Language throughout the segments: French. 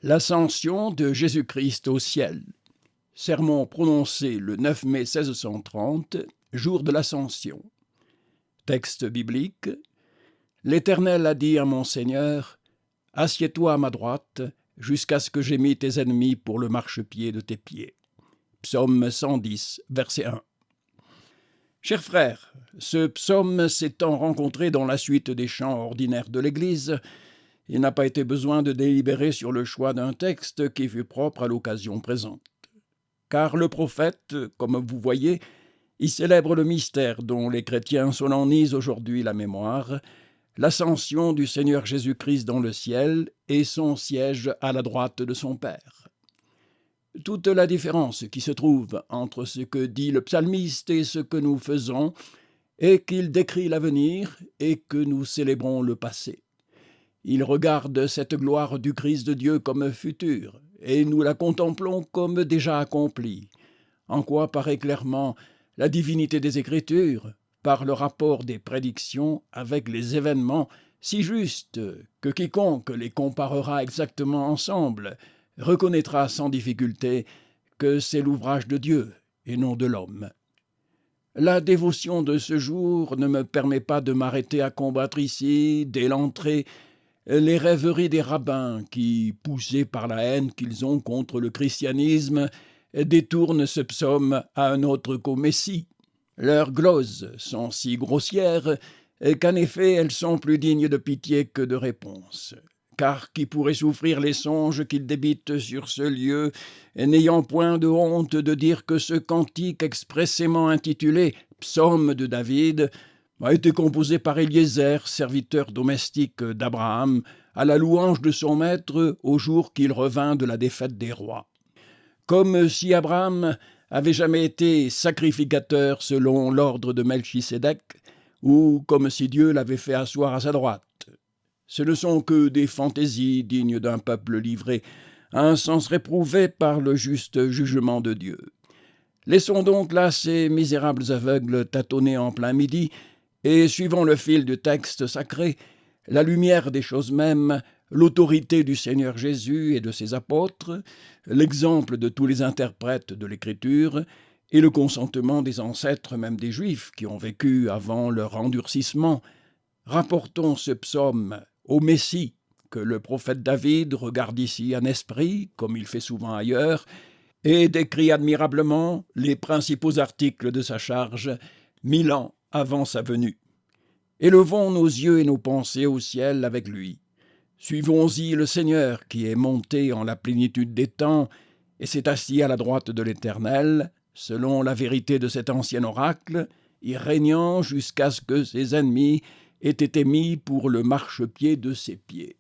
L'ascension de Jésus-Christ au ciel. Sermon prononcé le 9 mai 1630, jour de l'Ascension. Texte biblique. L'Éternel a dit à mon Seigneur, « Assieds-toi à ma droite, jusqu'à ce que j'aie mis tes ennemis pour le marchepied de tes pieds. » Psaume 110, verset 1. Chers frères, ce psaume s'étant rencontré dans la suite des chants ordinaires de l'Église, il n'a pas été besoin de délibérer sur le choix d'un texte qui fut propre à l'occasion présente. Car le prophète, comme vous voyez, y célèbre le mystère dont les chrétiens solennisent aujourd'hui la mémoire, l'ascension du Seigneur Jésus-Christ dans le ciel et son siège à la droite de son Père. Toute la différence qui se trouve entre ce que dit le psalmiste et ce que nous faisons est qu'il décrit l'avenir et que nous célébrons le passé. Il regarde cette gloire du Christ de Dieu comme future, et nous la contemplons comme déjà accomplie, en quoi paraît clairement la divinité des Écritures, par le rapport des prédictions avec les événements si justes que quiconque les comparera exactement ensemble reconnaîtra sans difficulté que c'est l'ouvrage de Dieu et non de l'homme. La dévotion de ce jour ne me permet pas de m'arrêter à combattre ici, dès l'entrée, les rêveries des rabbins qui, poussés par la haine qu'ils ont contre le christianisme, détournent ce psaume à un autre qu'au Messie. Leurs gloses sont si grossières qu'en effet elles sont plus dignes de pitié que de réponse. Car qui pourrait souffrir les songes qu'ils débitent sur ce lieu, n'ayant point de honte de dire que ce cantique expressément intitulé « Psaume de David » a été composé par Eliezer, serviteur domestique d'Abraham, à la louange de son maître au jour qu'il revint de la défaite des rois. Comme si Abraham avait jamais été sacrificateur selon l'ordre de Melchisédek, ou comme si Dieu l'avait fait asseoir à sa droite. Ce ne sont que des fantaisies dignes d'un peuple livré à un sens réprouvé par le juste jugement de Dieu. Laissons donc là ces misérables aveugles tâtonner en plein midi, et suivons le fil du texte sacré, la lumière des choses mêmes, l'autorité du Seigneur Jésus et de ses apôtres, l'exemple de tous les interprètes de l'Écriture et le consentement des ancêtres même des Juifs qui ont vécu avant leur endurcissement. Rapportons ce psaume au Messie que le prophète David regarde ici en esprit, comme il fait souvent ailleurs, et décrit admirablement les principaux articles de sa charge 1000 ans avant sa venue. Élevons nos yeux et nos pensées au ciel avec lui. Suivons-y le Seigneur qui est monté en la plénitude des temps et s'est assis à la droite de l'Éternel, selon la vérité de cet ancien oracle, y régnant jusqu'à ce que ses ennemis aient été mis pour le marchepied de ses pieds.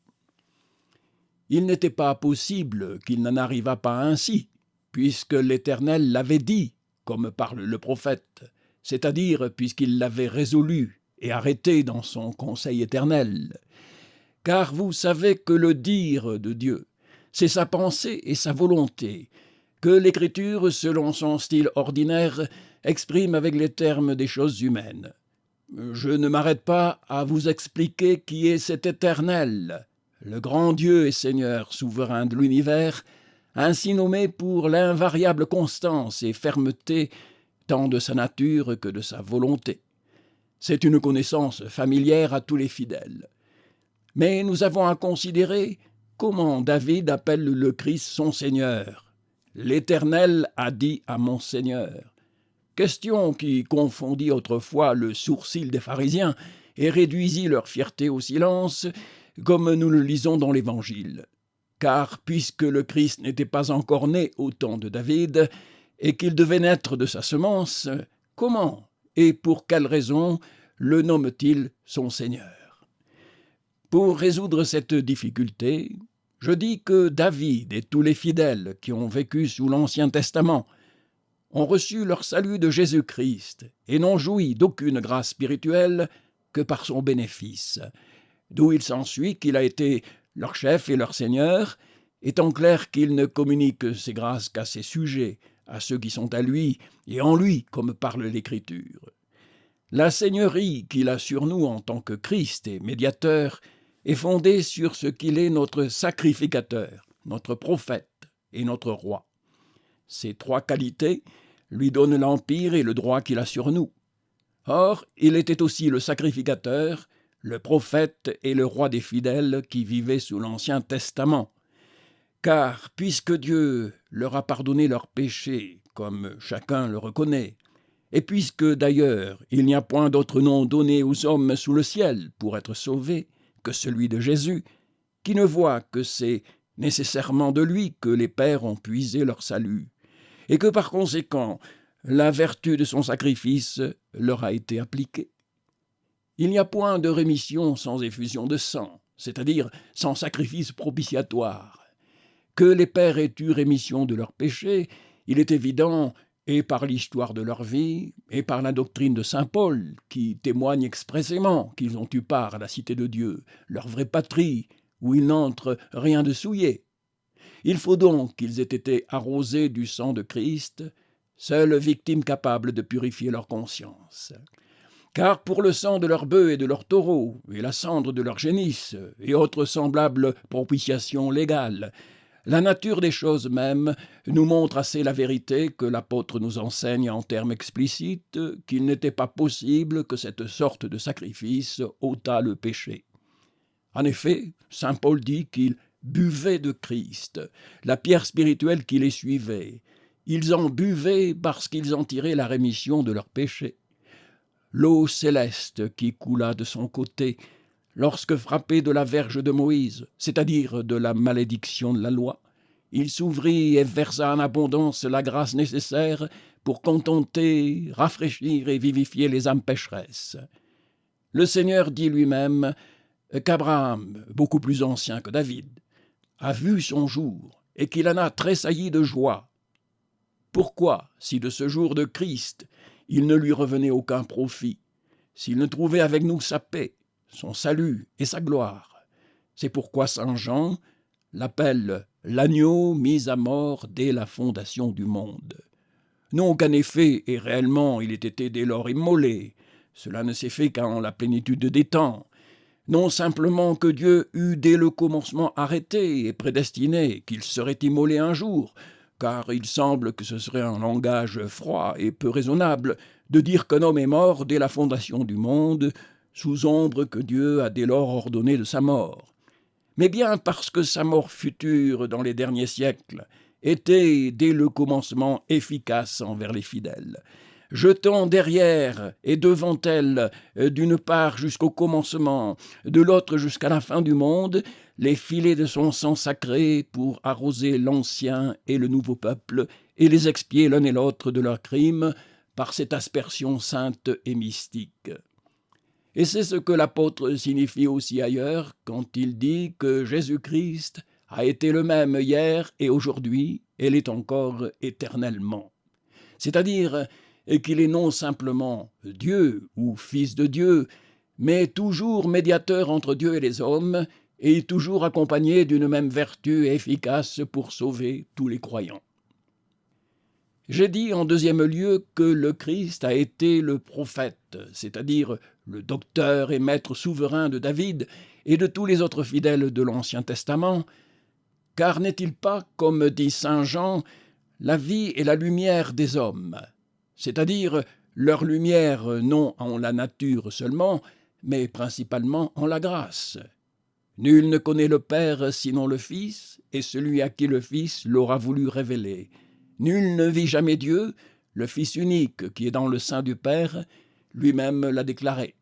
Il n'était pas possible qu'il n'en arrivât pas ainsi, puisque l'Éternel l'avait dit, comme parle le prophète, c'est-à-dire puisqu'il l'avait résolu et arrêté dans son conseil éternel. Car vous savez que le dire de Dieu, c'est sa pensée et sa volonté, que l'Écriture, selon son style ordinaire, exprime avec les termes des choses humaines. Je ne m'arrête pas à vous expliquer qui est cet Éternel, le grand Dieu et Seigneur souverain de l'univers, ainsi nommé pour l'invariable constance et fermeté tant de sa nature que de sa volonté. C'est une connaissance familière à tous les fidèles. Mais nous avons à considérer comment David appelle le Christ son Seigneur. « L'Éternel a dit à mon Seigneur ». Question qui confondit autrefois le sourcil des pharisiens et réduisit leur fierté au silence, comme nous le lisons dans l'Évangile. Car puisque le Christ n'était pas encore né au temps de David, et qu'il devait naître de sa semence, comment et pour quelle raison le nomme-t-il son Seigneur? Pour résoudre cette difficulté, je dis que David et tous les fidèles qui ont vécu sous l'Ancien Testament ont reçu leur salut de Jésus-Christ et n'ont joui d'aucune grâce spirituelle que par son bénéfice, d'où il s'ensuit qu'il a été leur chef et leur Seigneur, étant clair qu'il ne communique ses grâces qu'à ses sujets, à ceux qui sont à lui et en lui, comme parle l'Écriture. La seigneurie qu'il a sur nous en tant que Christ et médiateur est fondée sur ce qu'il est notre sacrificateur, notre prophète et notre roi. Ces trois qualités lui donnent l'empire et le droit qu'il a sur nous. Or, il était aussi le sacrificateur, le prophète et le roi des fidèles qui vivaient sous l'Ancien Testament. Car, puisque Dieu leur a pardonné leurs péchés, comme chacun le reconnaît, et puisque d'ailleurs il n'y a point d'autre nom donné aux hommes sous le ciel pour être sauvés que celui de Jésus, qui ne voit que c'est nécessairement de lui que les pères ont puisé leur salut, et que par conséquent la vertu de son sacrifice leur a été appliquée. Il n'y a point de rémission sans effusion de sang, c'est-à-dire sans sacrifice propitiatoire. Que les pères aient eu rémission de leurs péchés, il est évident, et par l'histoire de leur vie, et par la doctrine de saint Paul, qui témoigne expressément qu'ils ont eu part à la cité de Dieu, leur vraie patrie, où il n'entre rien de souillé. Il faut donc qu'ils aient été arrosés du sang de Christ, seule victime capable de purifier leur conscience. Car pour le sang de leurs bœufs et de leurs taureaux, et la cendre de leurs génisses, et autres semblables propitiations légales, la nature des choses même nous montre assez la vérité que l'apôtre nous enseigne en termes explicites qu'il n'était pas possible que cette sorte de sacrifice ôtât le péché. En effet, saint Paul dit qu'ils buvaient de Christ, la pierre spirituelle qui les suivait. Ils en buvaient parce qu'ils en tiraient la rémission de leurs péchés. L'eau céleste qui coula de son côté, lorsque frappé de la verge de Moïse, c'est-à-dire de la malédiction de la loi, il s'ouvrit et versa en abondance la grâce nécessaire pour contenter, rafraîchir et vivifier les âmes pécheresses. Le Seigneur dit lui-même qu'Abraham, beaucoup plus ancien que David, a vu son jour et qu'il en a tressailli de joie. Pourquoi, si de ce jour de Christ, il ne lui revenait aucun profit, s'il ne trouvait avec nous sa paix, son salut et sa gloire? C'est pourquoi saint Jean l'appelle l'agneau mis à mort dès la fondation du monde. Non qu'en effet et réellement il ait été dès lors immolé, cela ne s'est fait qu'en la plénitude des temps. Non simplement que Dieu eut dès le commencement arrêté et prédestiné qu'il serait immolé un jour, car il semble que ce serait un langage froid et peu raisonnable de dire qu'un homme est mort dès la fondation du monde, sous ombre que Dieu a dès lors ordonné de sa mort. Mais bien parce que sa mort future dans les derniers siècles était dès le commencement efficace envers les fidèles, jetant derrière et devant elle, d'une part jusqu'au commencement, de l'autre jusqu'à la fin du monde, les filets de son sang sacré pour arroser l'ancien et le nouveau peuple et les expier l'un et l'autre de leurs crimes par cette aspersion sainte et mystique. Et c'est ce que l'apôtre signifie aussi ailleurs quand il dit que Jésus-Christ a été le même hier et aujourd'hui et l'est encore éternellement. C'est-à-dire qu'il est non simplement Dieu ou Fils de Dieu, mais toujours médiateur entre Dieu et les hommes et toujours accompagné d'une même vertu efficace pour sauver tous les croyants. J'ai dit en deuxième lieu que le Christ a été le prophète, c'est-à-dire le docteur et maître souverain de David et de tous les autres fidèles de l'Ancien Testament, car n'est-il pas, comme dit saint Jean, la vie et la lumière des hommes, c'est-à-dire leur lumière non en la nature seulement, mais principalement en la grâce. Nul ne connaît le Père sinon le Fils, et celui à qui le Fils l'aura voulu révéler. Nul ne vit jamais Dieu, le Fils unique qui est dans le sein du Père, lui-même l'a déclaré.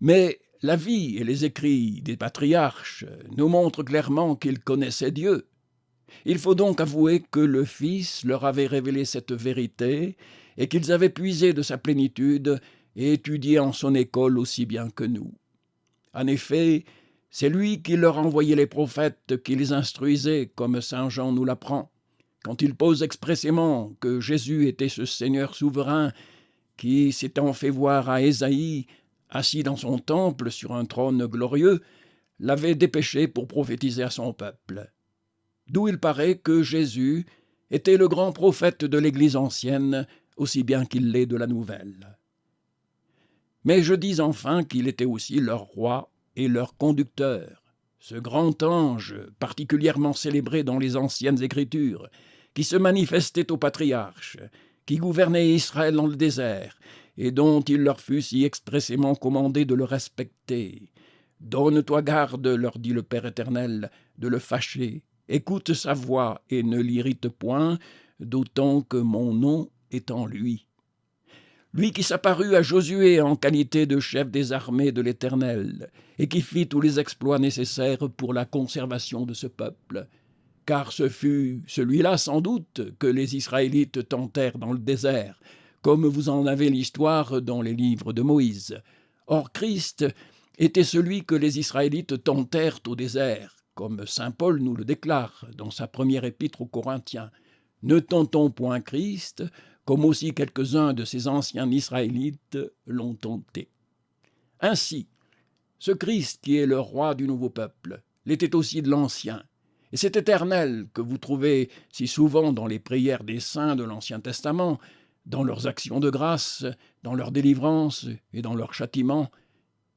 Mais la vie et les écrits des patriarches nous montrent clairement qu'ils connaissaient Dieu. Il faut donc avouer que le Fils leur avait révélé cette vérité et qu'ils avaient puisé de sa plénitude et étudié en son école aussi bien que nous. En effet, c'est lui qui leur envoyait les prophètes qui les instruisait, comme saint Jean nous l'apprend, quand il pose expressément que Jésus était ce Seigneur souverain qui, s'étant fait voir à Ésaïe, assis dans son temple sur un trône glorieux, l'avait dépêché pour prophétiser à son peuple. D'où il paraît que Jésus était le grand prophète de l'Église ancienne, aussi bien qu'il l'est de la nouvelle. Mais je dis enfin qu'il était aussi leur roi et leur conducteur, ce grand ange particulièrement célébré dans les anciennes Écritures, qui se manifestait aux patriarches, qui gouvernait Israël dans le désert, et dont il leur fut si expressément commandé de le respecter. « Donne-toi garde, leur dit le Père éternel, de le fâcher. Écoute sa voix et ne l'irrite point, d'autant que mon nom est en lui. » Lui qui s'apparut à Josué en qualité de chef des armées de l'Éternel, et qui fit tous les exploits nécessaires pour la conservation de ce peuple. Car ce fut celui-là sans doute que les Israélites tentèrent dans le désert, comme vous en avez l'histoire dans les livres de Moïse. Or Christ était celui que les Israélites tentèrent au désert, comme saint Paul nous le déclare dans sa première épître aux Corinthiens. Ne tentons point Christ, comme aussi quelques-uns de ces anciens Israélites l'ont tenté. Ainsi, ce Christ qui est le roi du nouveau peuple, l'était aussi de l'ancien. Et cet Éternel que vous trouvez si souvent dans les prières des saints de l'Ancien Testament, dans leurs actions de grâce, dans leur délivrance et dans leur châtiment,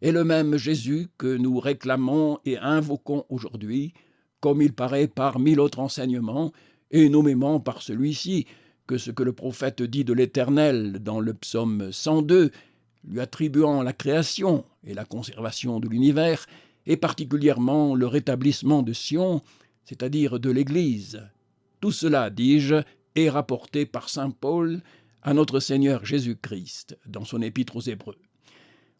est le même Jésus que nous réclamons et invoquons aujourd'hui, comme il paraît par 1000 autres enseignements, et nommément par celui-ci, que ce que le prophète dit de l'Éternel dans le psaume 102, lui attribuant la création et la conservation de l'univers, et particulièrement le rétablissement de Sion, c'est-à-dire de l'Église. Tout cela, dis-je, est rapporté par saint Paul à notre Seigneur Jésus-Christ dans son épître aux Hébreux.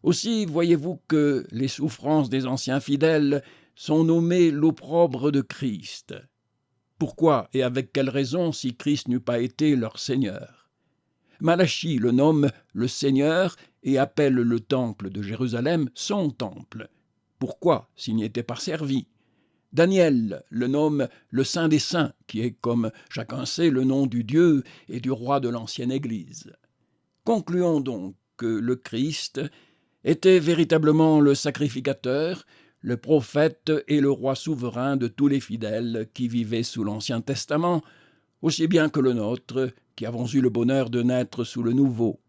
Aussi voyez-vous que les souffrances des anciens fidèles sont nommées l'opprobre de Christ. Pourquoi et avec quelle raison si Christ n'eût pas été leur Seigneur? Malachie le nomme le Seigneur et appelle le temple de Jérusalem son temple. Pourquoi s'il n'y était pas servi? Daniel le nomme le Saint des Saints, qui est, comme chacun sait, le nom du Dieu et du roi de l'ancienne Église. Concluons donc que le Christ était véritablement le sacrificateur, le prophète et le roi souverain de tous les fidèles qui vivaient sous l'Ancien Testament, aussi bien que le nôtre, qui avons eu le bonheur de naître sous le Nouveau.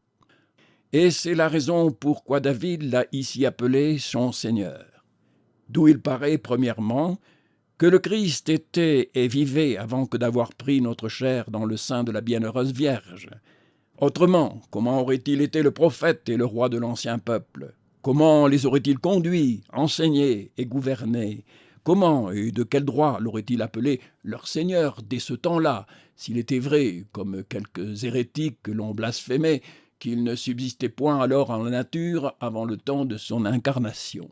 Et c'est la raison pourquoi David l'a ici appelé son Seigneur. D'où il paraît, premièrement, que le Christ était et vivait avant que d'avoir pris notre chair dans le sein de la bienheureuse Vierge. Autrement, comment aurait-il été le prophète et le roi de l'ancien peuple? Comment les aurait-il conduits, enseignés et gouvernés? Comment et de quel droit l'aurait-il appelé leur Seigneur dès ce temps-là, s'il était vrai, comme quelques hérétiques l'ont blasphémé, qu'il ne subsistait point alors en la nature avant le temps de son incarnation?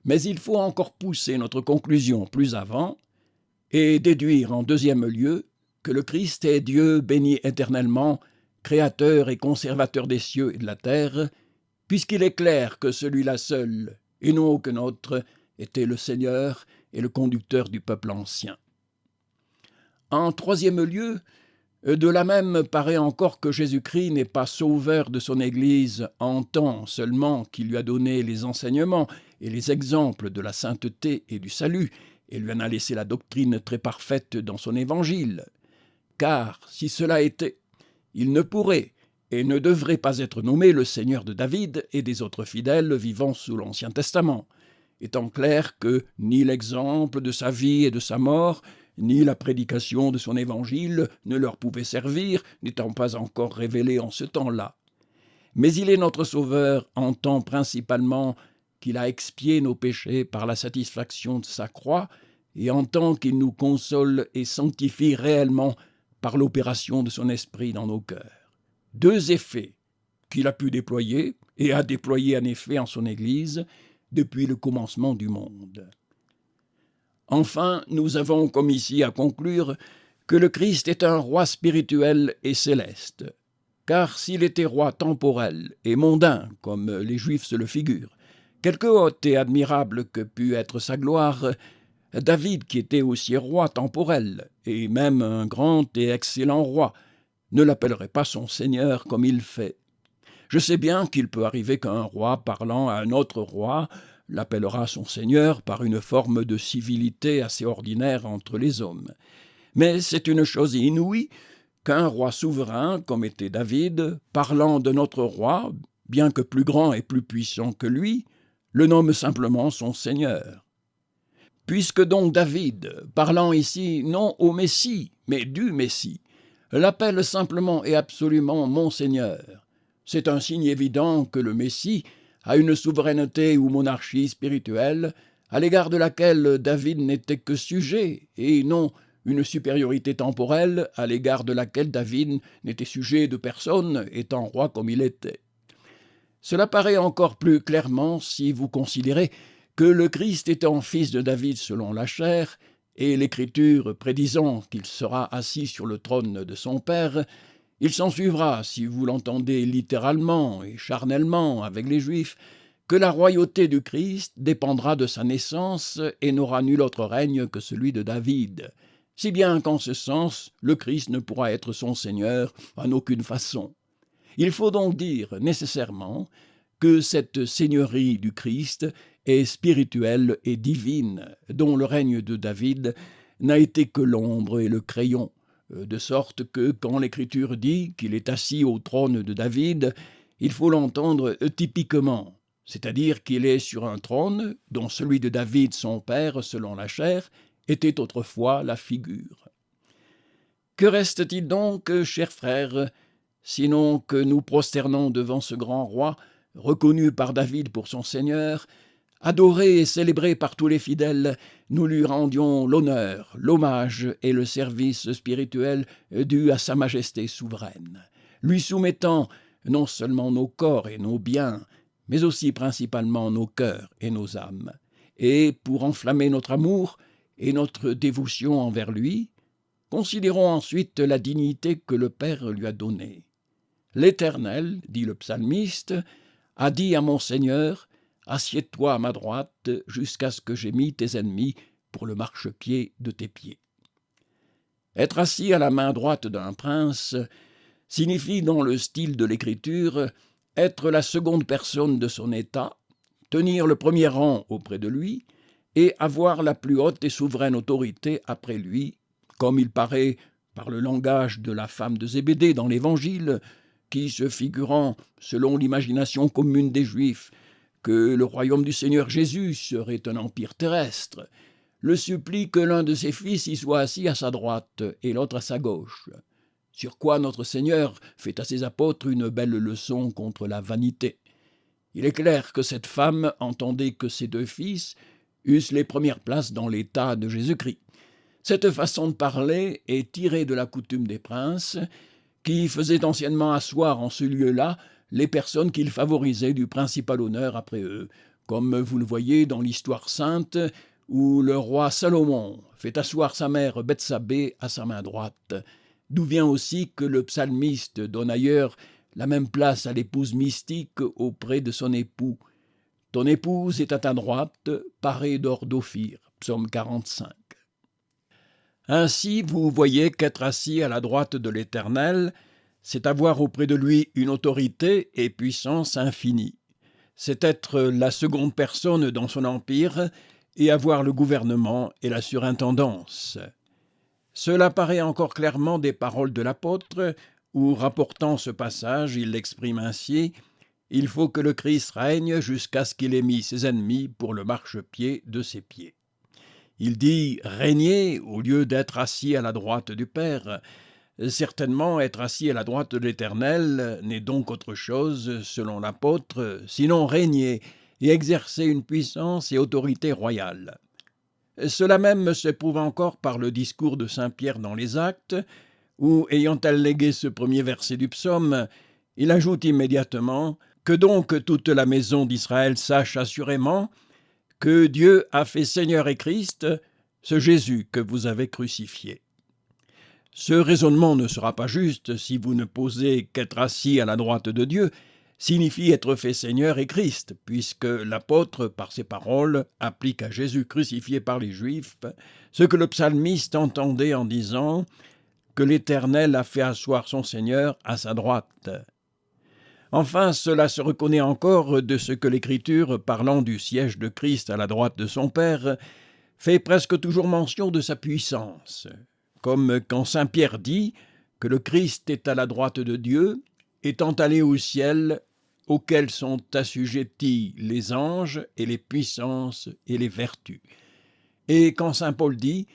Mais il faut encore pousser notre conclusion plus avant et déduire en deuxième lieu que le Christ est Dieu béni éternellement, créateur et conservateur des cieux et de la terre, puisqu'il est clair que celui-là seul, et non aucun autre, était le Seigneur et le conducteur du peuple ancien. En troisième lieu, de là même paraît encore que Jésus-Christ n'est pas sauveur de son Église en tant seulement qu'il lui a donné les enseignements et les exemples de la sainteté et du salut, et lui en a laissé la doctrine très parfaite dans son évangile. Car si cela était, il ne pourrait et ne devrait pas être nommé le Seigneur de David et des autres fidèles vivant sous l'Ancien Testament, étant clair que ni l'exemple de sa vie et de sa mort, ni la prédication de son évangile ne leur pouvaient servir, n'étant pas encore révélés en ce temps-là. Mais il est notre Sauveur en tant principalement qu'il a expié nos péchés par la satisfaction de sa croix, et en tant qu'il nous console et sanctifie réellement par l'opération de son esprit dans nos cœurs. Deux effets qu'il a pu déployer, et a déployé en effet en son Église, depuis le commencement du monde. Enfin, nous avons comme ici à conclure que le Christ est un roi spirituel et céleste, car s'il était roi temporel et mondain, comme les Juifs se le figurent, quelque haute et admirable que pût être sa gloire, David, qui était aussi roi temporel, et même un grand et excellent roi, ne l'appellerait pas son Seigneur comme il fait. Je sais bien qu'il peut arriver qu'un roi parlant à un autre roi l'appellera son Seigneur par une forme de civilité assez ordinaire entre les hommes. Mais c'est une chose inouïe qu'un roi souverain, comme était David, parlant de notre roi, bien que plus grand et plus puissant que lui, le nomme simplement son Seigneur. Puisque donc David, parlant ici non au Messie, mais du Messie, l'appelle simplement et absolument mon Seigneur, c'est un signe évident que le Messie a une souveraineté ou monarchie spirituelle à l'égard de laquelle David n'était que sujet, et non une supériorité temporelle à l'égard de laquelle David n'était sujet de personne, étant roi comme il était. Cela paraît encore plus clairement si vous considérez que le Christ étant fils de David selon la chair, et l'Écriture prédisant qu'il sera assis sur le trône de son Père, il s'ensuivra, si vous l'entendez littéralement et charnellement avec les Juifs, que la royauté du Christ dépendra de sa naissance et n'aura nul autre règne que celui de David, si bien qu'en ce sens, le Christ ne pourra être son Seigneur en aucune façon. Il faut donc dire nécessairement que cette seigneurie du Christ est spirituelle et divine, dont le règne de David n'a été que l'ombre et le crayon, de sorte que quand l'Écriture dit qu'il est assis au trône de David, il faut l'entendre typiquement, c'est-à-dire qu'il est sur un trône dont celui de David son père, selon la chair, était autrefois la figure. Que reste-t-il donc, chers frères, sinon que nous prosternons devant ce grand roi, reconnu par David pour son Seigneur, adoré et célébré par tous les fidèles, nous lui rendions l'honneur, l'hommage et le service spirituel dû à sa majesté souveraine, lui soumettant non seulement nos corps et nos biens, mais aussi principalement nos cœurs et nos âmes. Et pour enflammer notre amour et notre dévotion envers lui, considérons ensuite la dignité que le Père lui a donnée. L'Éternel, dit le psalmiste, a dit à mon Seigneur, « Assieds-toi à ma droite jusqu'à ce que j'aie mis tes ennemis pour le marchepied de tes pieds. » Être assis à la main droite d'un prince signifie, dans le style de l'Écriture, être la seconde personne de son État, tenir le premier rang auprès de lui et avoir la plus haute et souveraine autorité après lui, comme il paraît par le langage de la femme de Zébédée dans l'Évangile, qui, se figurant, selon l'imagination commune des Juifs, que le royaume du Seigneur Jésus serait un empire terrestre, le supplie que l'un de ses fils y soit assis à sa droite et l'autre à sa gauche. Sur quoi notre Seigneur fait à ses apôtres une belle leçon contre la vanité. Il est clair que cette femme entendait que ses deux fils eussent les premières places dans l'état de Jésus-Christ. Cette façon de parler est tirée de la coutume des princes, qui faisaient anciennement asseoir en ce lieu-là les personnes qu'ils favorisaient du principal honneur après eux, comme vous le voyez dans l'histoire sainte, où le roi Salomon fait asseoir sa mère Bethsabée à sa main droite, d'où vient aussi que le psalmiste donne ailleurs la même place à l'épouse mystique auprès de son époux. « Ton épouse est à ta droite, parée d'or d'Ophir » psaume 45. Ainsi, vous voyez qu'être assis à la droite de l'Éternel, c'est avoir auprès de lui une autorité et puissance infinie. C'est être la seconde personne dans son empire et avoir le gouvernement et la surintendance. Cela paraît encore clairement des paroles de l'apôtre, où, rapportant ce passage, il l'exprime ainsi « Il faut que le Christ règne jusqu'à ce qu'il ait mis ses ennemis pour le marchepied de ses pieds. » Il dit « régner » au lieu d'être assis à la droite du Père. Certainement, être assis à la droite de l'Éternel n'est donc autre chose, selon l'apôtre, sinon régner et exercer une puissance et autorité royale. Cela même se prouve encore par le discours de saint Pierre dans les Actes, où, ayant allégué ce premier verset du psaume, il ajoute immédiatement « Que donc toute la maison d'Israël sache assurément que Dieu a fait Seigneur et Christ, ce Jésus que vous avez crucifié. » Ce raisonnement ne sera pas juste si vous ne posez qu'être assis à la droite de Dieu signifie être fait Seigneur et Christ, puisque l'apôtre, par ses paroles, applique à Jésus crucifié par les Juifs ce que le psalmiste entendait en disant que l'Éternel a fait asseoir son Seigneur à sa droite. Enfin, cela se reconnaît encore de ce que l'Écriture, parlant du siège de Christ à la droite de son Père, fait presque toujours mention de sa puissance, comme quand saint Pierre dit que le Christ est à la droite de Dieu, étant allé au ciel, auquel sont assujettis les anges et les puissances et les vertus. Et quand saint Paul dit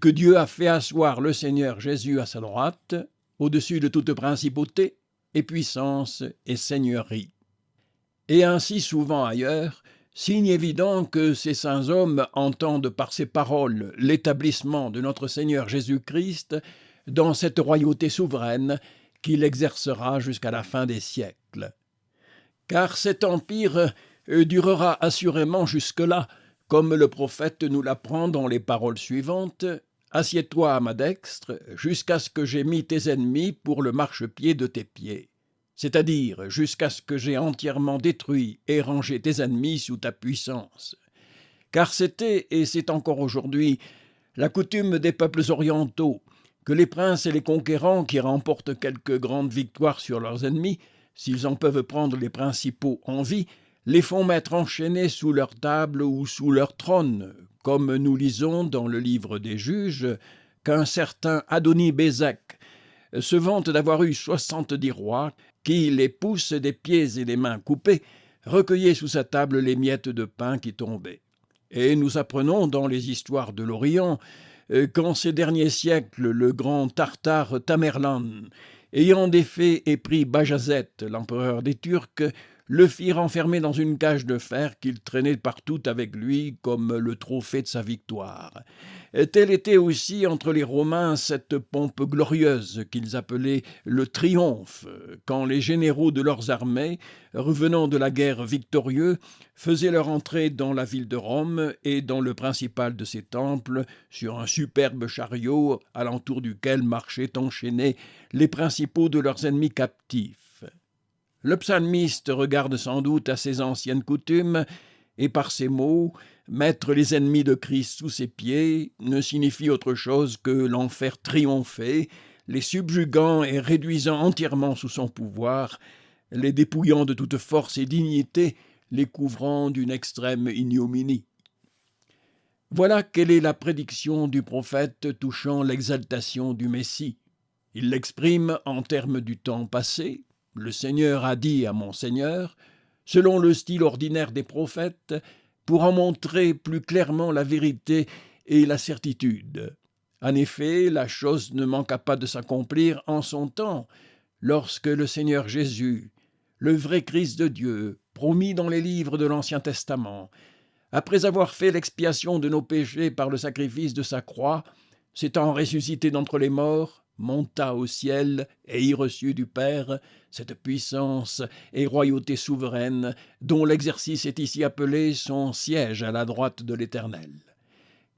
que Dieu a fait asseoir le Seigneur Jésus à sa droite, au-dessus de toute principauté et puissance et seigneurie. Et ainsi souvent ailleurs, signe évident que ces saints hommes entendent par ces paroles l'établissement de notre Seigneur Jésus-Christ dans cette royauté souveraine qu'il exercera jusqu'à la fin des siècles. Car cet empire durera assurément jusque-là, comme le prophète nous l'apprend dans les paroles suivantes « Assieds-toi à ma dextre, jusqu'à ce que j'aie mis tes ennemis pour le marchepied de tes pieds. » C'est-à-dire jusqu'à ce que j'aie entièrement détruit et rangé tes ennemis sous ta puissance. Car c'était, et c'est encore aujourd'hui, la coutume des peuples orientaux, que les princes et les conquérants qui remportent quelques grandes victoires sur leurs ennemis, s'ils en peuvent prendre les principaux en vie, les font mettre enchaînés sous leur table ou sous leur trône, comme nous lisons dans le livre des Juges qu'un certain Adoni-Bézek se vante d'avoir eu 70 rois qui, les pouces des pieds et des mains coupés, recueillaient sous sa table les miettes de pain qui tombaient. Et nous apprenons dans les histoires de l'Orient qu'en ces derniers siècles, le grand Tartare Tamerlan, ayant défait et pris Bajazet, l'empereur des Turcs, le fit renfermer dans une cage de fer qu'il traînait partout avec lui comme le trophée de sa victoire. Telle était aussi entre les Romains cette pompe glorieuse qu'ils appelaient le triomphe, quand les généraux de leurs armées, revenant de la guerre victorieux, faisaient leur entrée dans la ville de Rome et dans le principal de ses temples, sur un superbe chariot alentour duquel marchaient enchaînés les principaux de leurs ennemis captifs. Le psalmiste regarde sans doute à ces anciennes coutumes, et par ces mots, mettre les ennemis de Christ sous ses pieds ne signifie autre chose que l'en faire triompher, les subjuguant et réduisant entièrement sous son pouvoir, les dépouillant de toute force et dignité, les couvrant d'une extrême ignominie. Voilà quelle est la prédiction du prophète touchant l'exaltation du Messie. Il l'exprime en termes du temps passé. Le Seigneur a dit à mon Seigneur, selon le style ordinaire des prophètes, pour en montrer plus clairement la vérité et la certitude. En effet, la chose ne manqua pas de s'accomplir en son temps, lorsque le Seigneur Jésus, le vrai Christ de Dieu, promis dans les livres de l'Ancien Testament, après avoir fait l'expiation de nos péchés par le sacrifice de sa croix, s'étant ressuscité d'entre les morts, monta au ciel et y reçut du Père cette puissance et royauté souveraine dont l'exercice est ici appelé son siège à la droite de l'Éternel.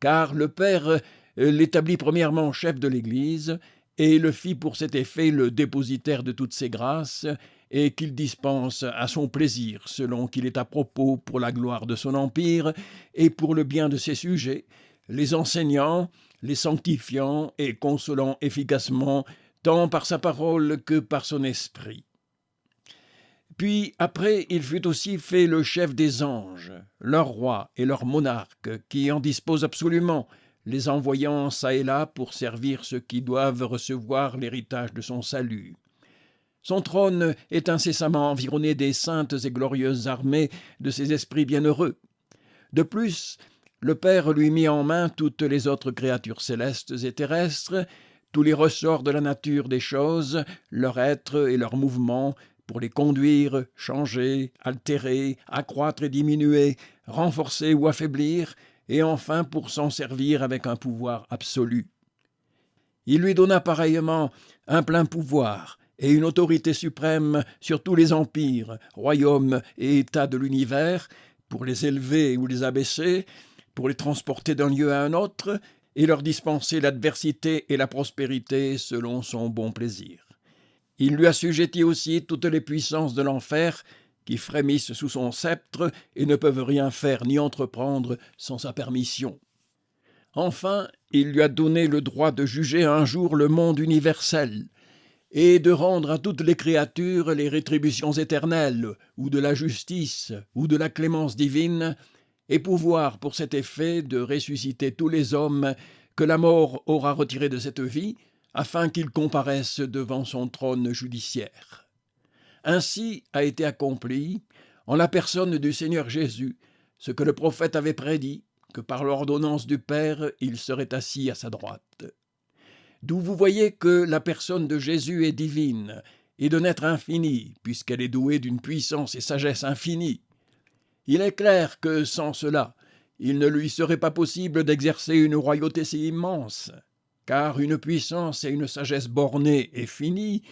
Car le Père l'établit premièrement chef de l'Église et le fit pour cet effet le dépositaire de toutes ses grâces et qu'il dispense à son plaisir selon qu'il est à propos pour la gloire de son empire et pour le bien de ses sujets, les enseignant, les sanctifiant et consolant efficacement, tant par sa parole que par son esprit. Puis après, il fut aussi fait le chef des anges, leur roi et leur monarque, qui en disposent absolument, les envoyant çà et là pour servir ceux qui doivent recevoir l'héritage de son salut. Son trône est incessamment environné des saintes et glorieuses armées de ses esprits bienheureux. De plus, le Père lui mit en main toutes les autres créatures célestes et terrestres, tous les ressorts de la nature des choses, leur être et leur mouvement, pour les conduire, changer, altérer, accroître et diminuer, renforcer ou affaiblir, et enfin pour s'en servir avec un pouvoir absolu. Il lui donna pareillement un plein pouvoir et une autorité suprême sur tous les empires, royaumes et états de l'univers, pour les élever ou les abaisser, pour les transporter d'un lieu à un autre, et leur dispenser l'adversité et la prospérité selon son bon plaisir. Il lui assujettit aussi toutes les puissances de l'enfer qui frémissent sous son sceptre et ne peuvent rien faire ni entreprendre sans sa permission. Enfin, il lui a donné le droit de juger un jour le monde universel et de rendre à toutes les créatures les rétributions éternelles, ou de la justice, ou de la clémence divine, et pouvoir pour cet effet de ressusciter tous les hommes que la mort aura retirés de cette vie, afin qu'ils comparaissent devant son trône judiciaire. Ainsi a été accompli, en la personne du Seigneur Jésus, ce que le prophète avait prédit, que par l'ordonnance du Père, il serait assis à sa droite. D'où vous voyez que la personne de Jésus est divine et d'un être infini, puisqu'elle est douée d'une puissance et sagesse infinie. Il est clair que sans cela, il ne lui serait pas possible d'exercer une royauté si immense, car une puissance et une sagesse bornées et finies,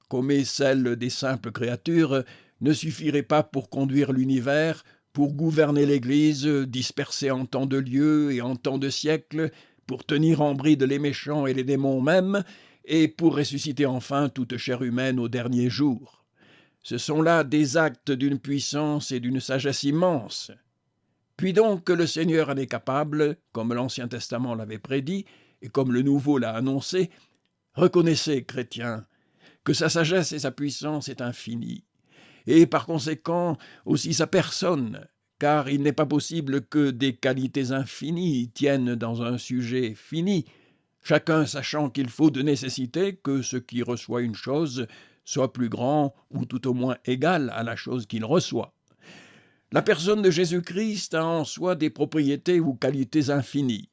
comme est celle des simples créatures, ne suffiraient pas pour conduire l'univers, pour gouverner l'Église, dispersée en tant de lieux et en tant de siècles, pour tenir en bride les méchants et les démons même, et pour ressusciter enfin toute chair humaine au dernier jour. Ce sont là des actes d'une puissance et d'une sagesse immenses. Puis donc que le Seigneur en est capable, comme l'Ancien Testament l'avait prédit, et comme le Nouveau l'a annoncé, reconnaissez, chrétiens, que sa sagesse et sa puissance est infinie, et par conséquent aussi sa personne, car il n'est pas possible que des qualités infinies tiennent dans un sujet fini, chacun sachant qu'il faut de nécessité que ce qui reçoit une chose soit plus grand ou tout au moins égal à la chose qu'il reçoit. La personne de Jésus-Christ a en soi des propriétés ou qualités infinies.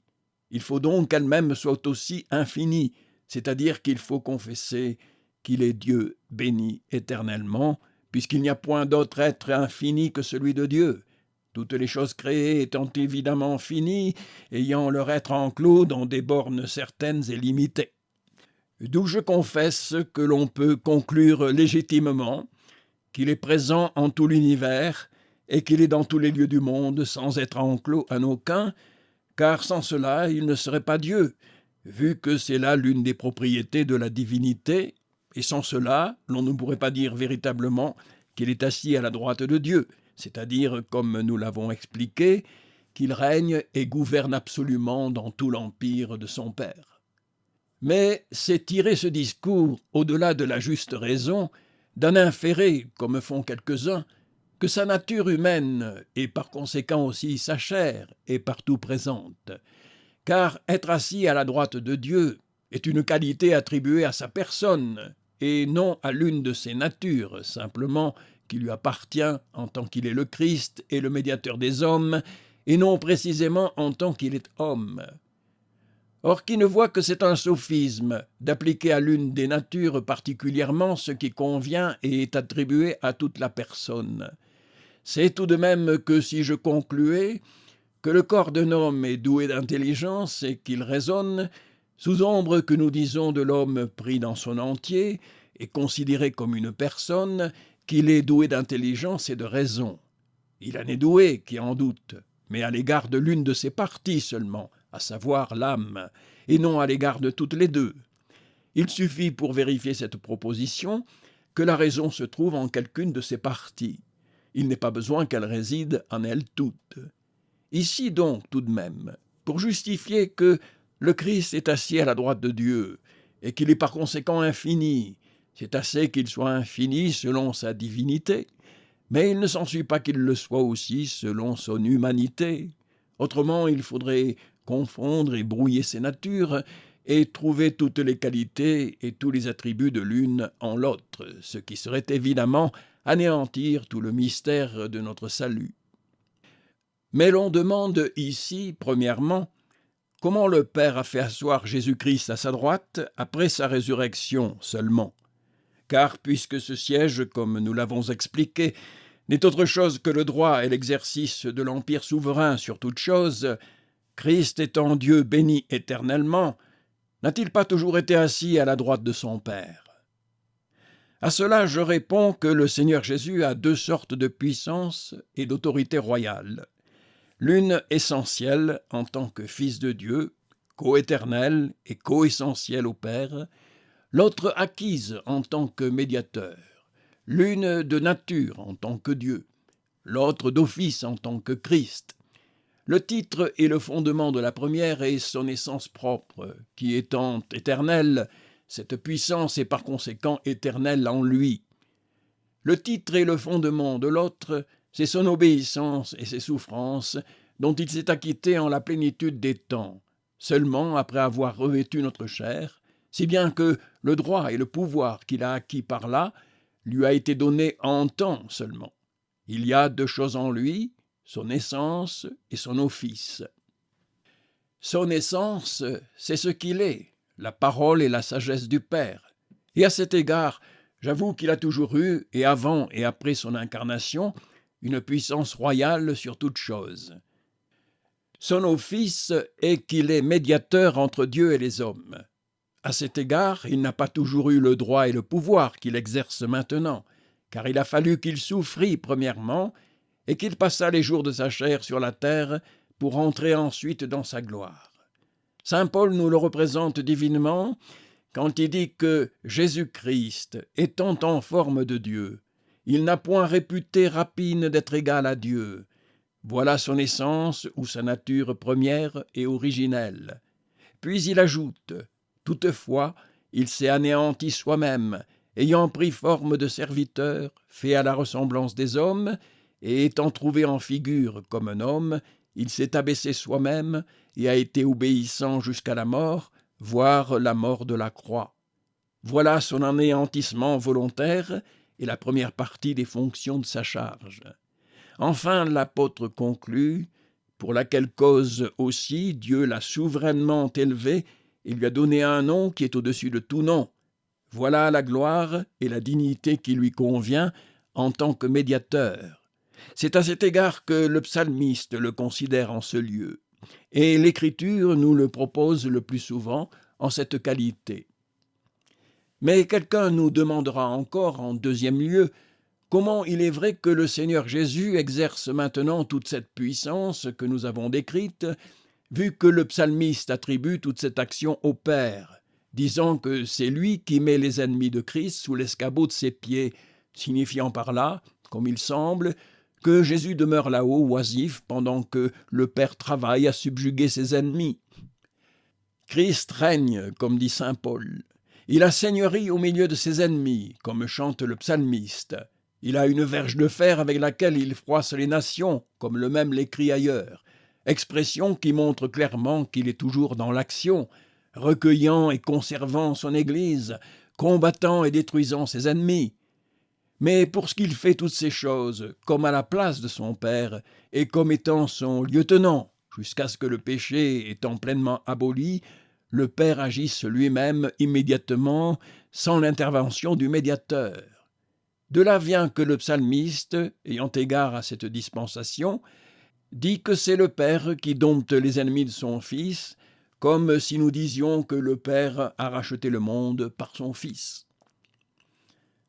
Il faut donc qu'elle-même soit aussi infinie, c'est-à-dire qu'il faut confesser qu'il est Dieu béni éternellement, puisqu'il n'y a point d'autre être infini que celui de Dieu. Toutes les choses créées étant évidemment finies, ayant leur être enclos dans des bornes certaines et limitées. D'où je confesse que l'on peut conclure légitimement qu'il est présent en tout l'univers et qu'il est dans tous les lieux du monde sans être enclos en aucun, car sans cela il ne serait pas Dieu, vu que c'est là l'une des propriétés de la divinité, et sans cela l'on ne pourrait pas dire véritablement qu'il est assis à la droite de Dieu, c'est-à-dire, comme nous l'avons expliqué, qu'il règne et gouverne absolument dans tout l'empire de son Père. Mais c'est tirer ce discours au-delà de la juste raison, d'en inférer, comme font quelques-uns, que sa nature humaine, et par conséquent aussi sa chair, est partout présente. Car être assis à la droite de Dieu est une qualité attribuée à sa personne, et non à l'une de ses natures, simplement qui lui appartient en tant qu'il est le Christ et le médiateur des hommes, et non précisément en tant qu'il est homme. Or, qui ne voit que c'est un sophisme d'appliquer à l'une des natures particulièrement ce qui convient et est attribué à toute la personne. C'est tout de même que si je concluais que le corps d'un homme est doué d'intelligence et qu'il raisonne, sous ombre que nous disons de l'homme pris dans son entier et considéré comme une personne, qu'il est doué d'intelligence et de raison. Il en est doué, qui en doute, mais à l'égard de l'une de ses parties seulement, à savoir l'âme, et non à l'égard de toutes les deux. Il suffit pour vérifier cette proposition que la raison se trouve en quelqu'une de ses parties. Il n'est pas besoin qu'elle réside en elles toutes. Ici donc, tout de même, pour justifier que le Christ est assis à la droite de Dieu, et qu'il est par conséquent infini, c'est assez qu'il soit infini selon sa divinité, mais il ne s'ensuit pas qu'il le soit aussi selon son humanité. Autrement, il faudrait confondre et brouiller ces natures et trouver toutes les qualités et tous les attributs de l'une en l'autre, ce qui serait évidemment anéantir tout le mystère de notre salut. Mais l'on demande ici, premièrement, comment le Père a fait asseoir Jésus-Christ à sa droite après sa résurrection seulement. Car puisque ce siège, comme nous l'avons expliqué, n'est autre chose que le droit et l'exercice de l'empire souverain sur toute chose, Christ étant Dieu béni éternellement, n'a-t-il pas toujours été assis à la droite de son Père? À cela, je réponds que le Seigneur Jésus a deux sortes de puissance et d'autorité royale. L'une essentielle en tant que Fils de Dieu, coéternel et coessentiel au Père, l'autre acquise en tant que médiateur, l'une de nature en tant que Dieu, l'autre d'office en tant que Christ. Le titre et le fondement de la première est son essence propre, qui étant éternelle, cette puissance est par conséquent éternelle en lui. Le titre et le fondement de l'autre, c'est son obéissance et ses souffrances, dont il s'est acquitté en la plénitude des temps, seulement après avoir revêtu notre chair, si bien que le droit et le pouvoir qu'il a acquis par là lui a été donné en temps seulement. Il y a deux choses en lui, son essence et son office. Son essence, c'est ce qu'il est, la parole et la sagesse du Père. Et à cet égard, j'avoue qu'il a toujours eu, et avant et après son incarnation, une puissance royale sur toute chose. Son office est qu'il est médiateur entre Dieu et les hommes. À cet égard, il n'a pas toujours eu le droit et le pouvoir qu'il exerce maintenant, car il a fallu qu'il souffrît premièrement et qu'il passât les jours de sa chair sur la terre pour entrer ensuite dans sa gloire. Saint Paul nous le représente divinement quand il dit que Jésus-Christ, étant en forme de Dieu, il n'a point réputé rapine d'être égal à Dieu. Voilà son essence ou sa nature première et originelle. Puis il ajoute « Toutefois, il s'est anéanti soi-même, ayant pris forme de serviteur, fait à la ressemblance des hommes, et étant trouvé en figure comme un homme, il s'est abaissé soi-même et a été obéissant jusqu'à la mort, voire la mort de la croix. Voilà son anéantissement volontaire et la première partie des fonctions de sa charge. Enfin, l'apôtre conclut, pour laquelle cause aussi Dieu l'a souverainement élevé et lui a donné un nom qui est au-dessus de tout nom. Voilà la gloire et la dignité qui lui convient en tant que médiateur. C'est à cet égard que le psalmiste le considère en ce lieu, et l'Écriture nous le propose le plus souvent en cette qualité. Mais quelqu'un nous demandera encore en deuxième lieu comment il est vrai que le Seigneur Jésus exerce maintenant toute cette puissance que nous avons décrite, vu que le psalmiste attribue toute cette action au Père, disant que c'est lui qui met les ennemis de Christ sous l'escabeau de ses pieds, signifiant par là, comme il semble, que Jésus demeure là-haut oisif pendant que le Père travaille à subjuguer ses ennemis. Christ règne, comme dit saint Paul. Il a seigneurie au milieu de ses ennemis, comme chante le psalmiste. Il a une verge de fer avec laquelle il froisse les nations, comme le même l'écrit ailleurs. Expression qui montre clairement qu'il est toujours dans l'action, recueillant et conservant son Église, combattant et détruisant ses ennemis. Mais pour ce qu'il fait toutes ces choses, comme à la place de son Père, et comme étant son lieutenant, jusqu'à ce que le péché étant pleinement aboli, le Père agisse lui-même immédiatement, sans l'intervention du médiateur. De là vient que le psalmiste, ayant égard à cette dispensation, dit que c'est le Père qui dompte les ennemis de son Fils, comme si nous disions que le Père a racheté le monde par son Fils.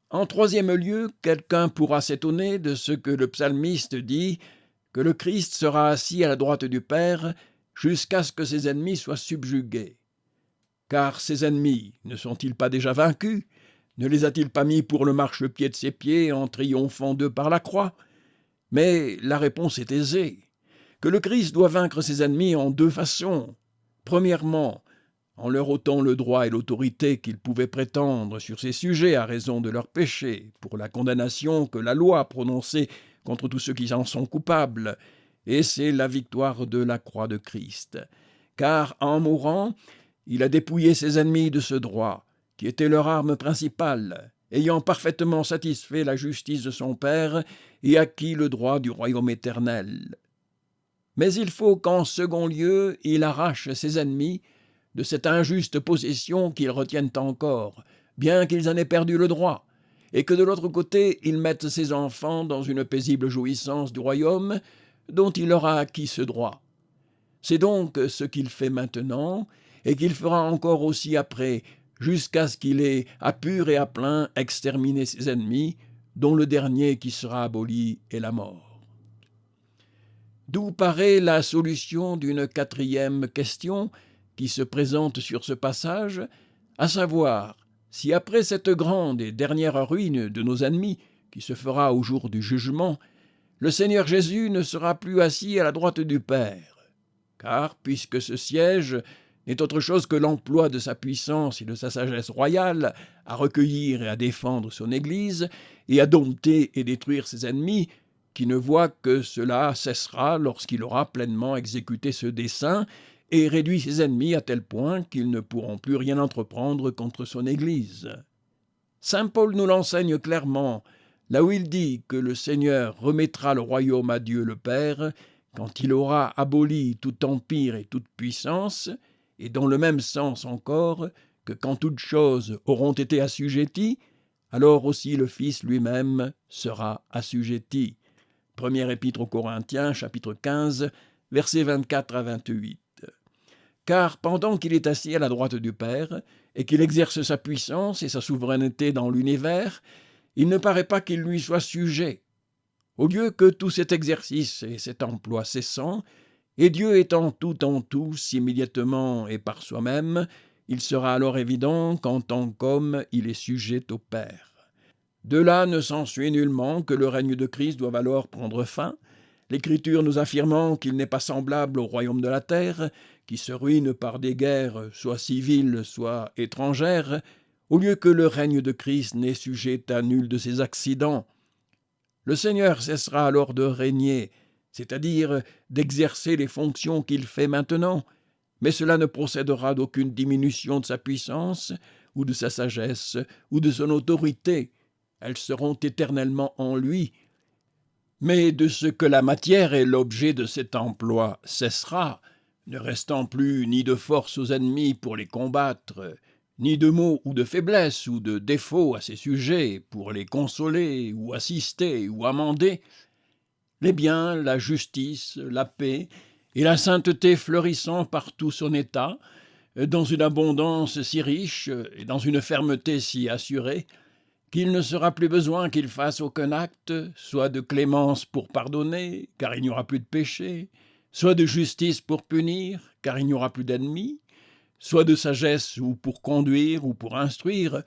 En troisième lieu, quelqu'un pourra s'étonner de ce que le psalmiste dit, que le Christ sera assis à la droite du Père jusqu'à ce que ses ennemis soient subjugués. Car ses ennemis ne sont-ils pas déjà vaincus? Ne les a-t-il pas mis pour le marchepied de ses pieds en triomphant d'eux par la croix? Mais la réponse est aisée, que le Christ doit vaincre ses ennemis en deux façons. Premièrement, en leur ôtant le droit et l'autorité qu'ils pouvaient prétendre sur ces sujets à raison de leurs péchés, pour la condamnation que la loi a prononcée contre tous ceux qui en sont coupables, et c'est la victoire de la croix de Christ. Car en mourant, il a dépouillé ses ennemis de ce droit, qui était leur arme principale, ayant parfaitement satisfait la justice de son Père et acquis le droit du royaume éternel. Mais il faut qu'en second lieu, il arrache ses ennemis de cette injuste possession qu'ils retiennent encore, bien qu'ils en aient perdu le droit, et que de l'autre côté, ils mettent ses enfants dans une paisible jouissance du royaume dont il leur a acquis ce droit. C'est donc ce qu'il fait maintenant, et qu'il fera encore aussi après, jusqu'à ce qu'il ait à pur et à plein exterminé ses ennemis, dont le dernier qui sera aboli est la mort. D'où paraît la solution d'une quatrième question qui se présente sur ce passage, à savoir si après cette grande et dernière ruine de nos ennemis, qui se fera au jour du jugement, le Seigneur Jésus ne sera plus assis à la droite du Père. Car, puisque ce siège n'est autre chose que l'emploi de sa puissance et de sa sagesse royale à recueillir et à défendre son Église, et à dompter et détruire ses ennemis, qui ne voit que cela cessera lorsqu'il aura pleinement exécuté ce dessein et réduit ses ennemis à tel point qu'ils ne pourront plus rien entreprendre contre son Église. Saint Paul nous l'enseigne clairement, là où il dit que le Seigneur remettra le royaume à Dieu le Père, quand il aura aboli tout empire et toute puissance, et dans le même sens encore que quand toutes choses auront été assujetties, alors aussi le Fils lui-même sera assujetti. Première épître aux Corinthiens, chapitre 15, versets 24 à 28. Car pendant qu'il est assis à la droite du Père, et qu'il exerce sa puissance et sa souveraineté dans l'univers, il ne paraît pas qu'il lui soit sujet. Au lieu que tout cet exercice et cet emploi cessant, et Dieu étant tout en tous, immédiatement et par soi-même, il sera alors évident qu'en tant qu'homme, il est sujet au Père. De là ne s'ensuit nullement que le règne de Christ doive alors prendre fin, l'Écriture nous affirmant qu'il n'est pas semblable au royaume de la terre, qui se ruine par des guerres, soit civiles, soit étrangères, au lieu que le règne de Christ n'est sujet à nul de ses accidents. Le Seigneur cessera alors de régner, c'est-à-dire d'exercer les fonctions qu'il fait maintenant, mais cela ne procédera d'aucune diminution de sa puissance, ou de sa sagesse, ou de son autorité. Elles seront éternellement en lui. Mais de ce que la matière est l'objet de cet emploi cessera, ne restant plus ni de force aux ennemis pour les combattre, ni de maux ou de faiblesses ou de défauts à ses sujets pour les consoler ou assister ou amender, les biens, la justice, la paix et la sainteté fleurissant par tout son état, dans une abondance si riche et dans une fermeté si assurée, qu'il ne sera plus besoin qu'il fasse aucun acte, soit de clémence pour pardonner, car il n'y aura plus de péché, soit de justice pour punir, car il n'y aura plus d'ennemis, soit de sagesse ou pour conduire ou pour instruire,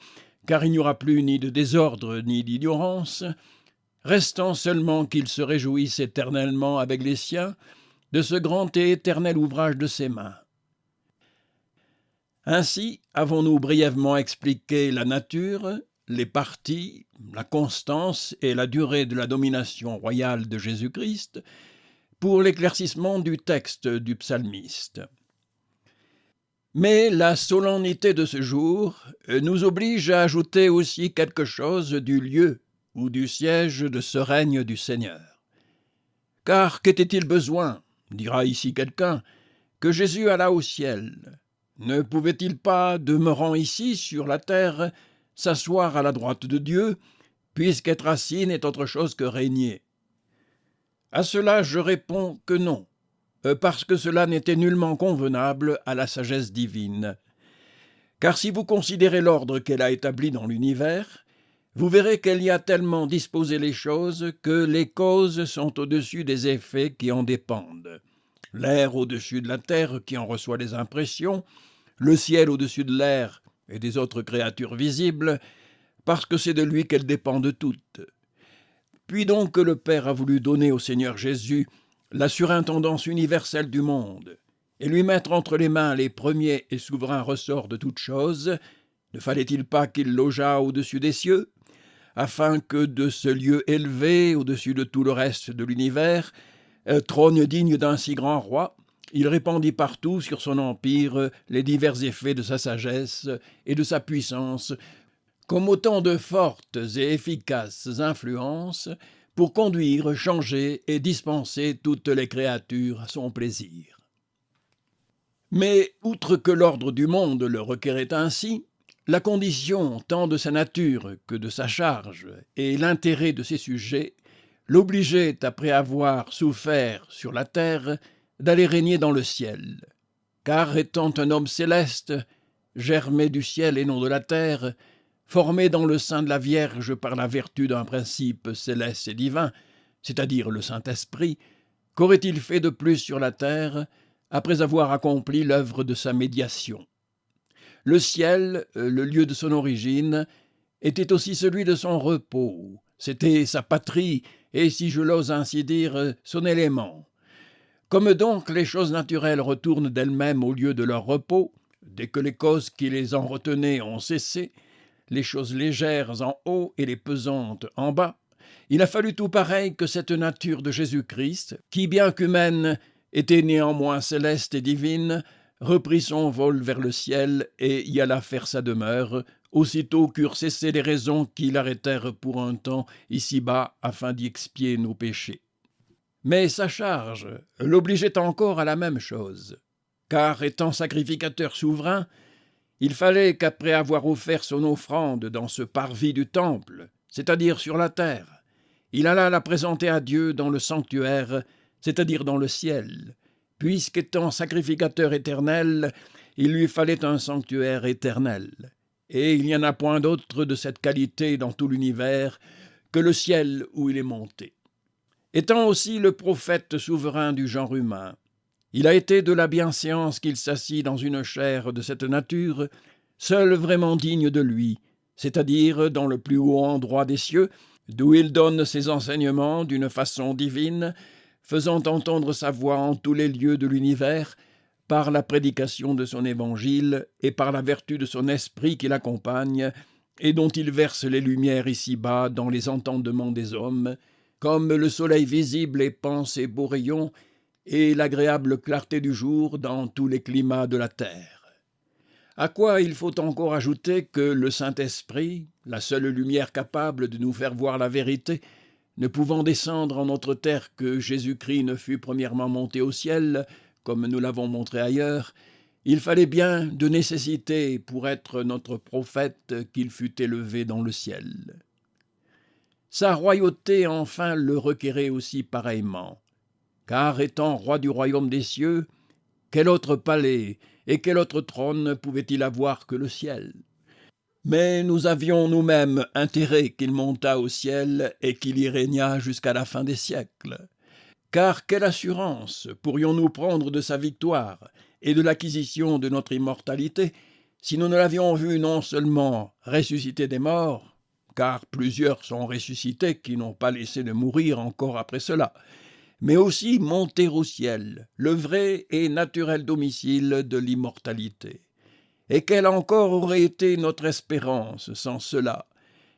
car il n'y aura plus ni de désordre ni d'ignorance, restant seulement qu'il se réjouisse éternellement avec les siens de ce grand et éternel ouvrage de ses mains. Ainsi avons-nous brièvement expliqué la nature, les parties, la constance et la durée de la domination royale de Jésus-Christ pour l'éclaircissement du texte du psalmiste. Mais la solennité de ce jour nous oblige à ajouter aussi quelque chose du lieu ou du siège de ce règne du Seigneur. Car qu'était-il besoin, dira ici quelqu'un, que Jésus allât au ciel? Ne pouvait-il pas, demeurant ici sur la terre, s'asseoir à la droite de Dieu, puisqu'être assis n'est autre chose que régner? À cela je réponds que non, parce que cela n'était nullement convenable à la sagesse divine. Car si vous considérez l'ordre qu'elle a établi dans l'univers, vous verrez qu'elle y a tellement disposé les choses que les causes sont au-dessus des effets qui en dépendent. L'air au-dessus de la terre qui en reçoit les impressions, le ciel au-dessus de l'air et des autres créatures visibles, parce que c'est de lui qu'elles dépendent toutes. Puis donc que le Père a voulu donner au Seigneur Jésus la surintendance universelle du monde, et lui mettre entre les mains les premiers et souverains ressorts de toutes choses, ne fallait-il pas qu'il logeât au-dessus des cieux, afin que de ce lieu élevé au-dessus de tout le reste de l'univers, trône digne d'un si grand roi, il répandit partout sur son empire les divers effets de sa sagesse et de sa puissance, comme autant de fortes et efficaces influences pour conduire, changer et dispenser toutes les créatures à son plaisir. Mais, outre que l'ordre du monde le requérait ainsi, la condition tant de sa nature que de sa charge et l'intérêt de ses sujets l'obligeaient, après avoir souffert sur la terre, d'aller régner dans le ciel. Car étant un homme céleste, germé du ciel et non de la terre, formé dans le sein de la Vierge par la vertu d'un principe céleste et divin, c'est-à-dire le Saint-Esprit, qu'aurait-il fait de plus sur la terre après avoir accompli l'œuvre de sa médiation? Le ciel, le lieu de son origine, était aussi celui de son repos. C'était sa patrie et, si je l'ose ainsi dire, son élément. Comme donc les choses naturelles retournent d'elles-mêmes au lieu de leur repos, dès que les causes qui les en retenaient ont cessé, les choses légères en haut et les pesantes en bas, il a fallu tout pareil que cette nature de Jésus-Christ, qui bien qu'humaine était néanmoins céleste et divine, reprit son vol vers le ciel et y alla faire sa demeure, aussitôt qu'eurent cessé les raisons qui l'arrêtèrent pour un temps ici-bas afin d'y expier nos péchés. Mais sa charge l'obligeait encore à la même chose, car étant sacrificateur souverain, il fallait qu'après avoir offert son offrande dans ce parvis du temple, c'est-à-dire sur la terre, il allât la présenter à Dieu dans le sanctuaire, c'est-à-dire dans le ciel, puisqu'étant sacrificateur éternel, il lui fallait un sanctuaire éternel. Et il n'y en a point d'autre de cette qualité dans tout l'univers que le ciel où il est monté. Étant aussi le prophète souverain du genre humain, il a été de la bienséance qu'il s'assit dans une chair de cette nature, seul vraiment digne de lui, c'est-à-dire dans le plus haut endroit des cieux, d'où il donne ses enseignements d'une façon divine, faisant entendre sa voix en tous les lieux de l'univers, par la prédication de son évangile et par la vertu de son esprit qui l'accompagne, et dont il verse les lumières ici-bas dans les entendements des hommes, comme le soleil visible épand ses beaux rayons, et l'agréable clarté du jour dans tous les climats de la terre. À quoi il faut encore ajouter que le Saint-Esprit, la seule lumière capable de nous faire voir la vérité, ne pouvant descendre en notre terre que Jésus-Christ ne fût premièrement monté au ciel, comme nous l'avons montré ailleurs, il fallait bien de nécessité pour être notre prophète qu'il fût élevé dans le ciel. Sa royauté enfin le requérait aussi pareillement, car étant roi du royaume des cieux, quel autre palais et quel autre trône pouvait-il avoir que le ciel? Mais nous avions nous-mêmes intérêt qu'il montât au ciel et qu'il y régnât jusqu'à la fin des siècles. Car quelle assurance pourrions-nous prendre de sa victoire et de l'acquisition de notre immortalité si nous ne l'avions vu non seulement ressusciter des morts, car plusieurs sont ressuscités qui n'ont pas laissé de mourir encore après cela, mais aussi monter au ciel, le vrai et naturel domicile de l'immortalité. Et quelle encore aurait été notre espérance sans cela,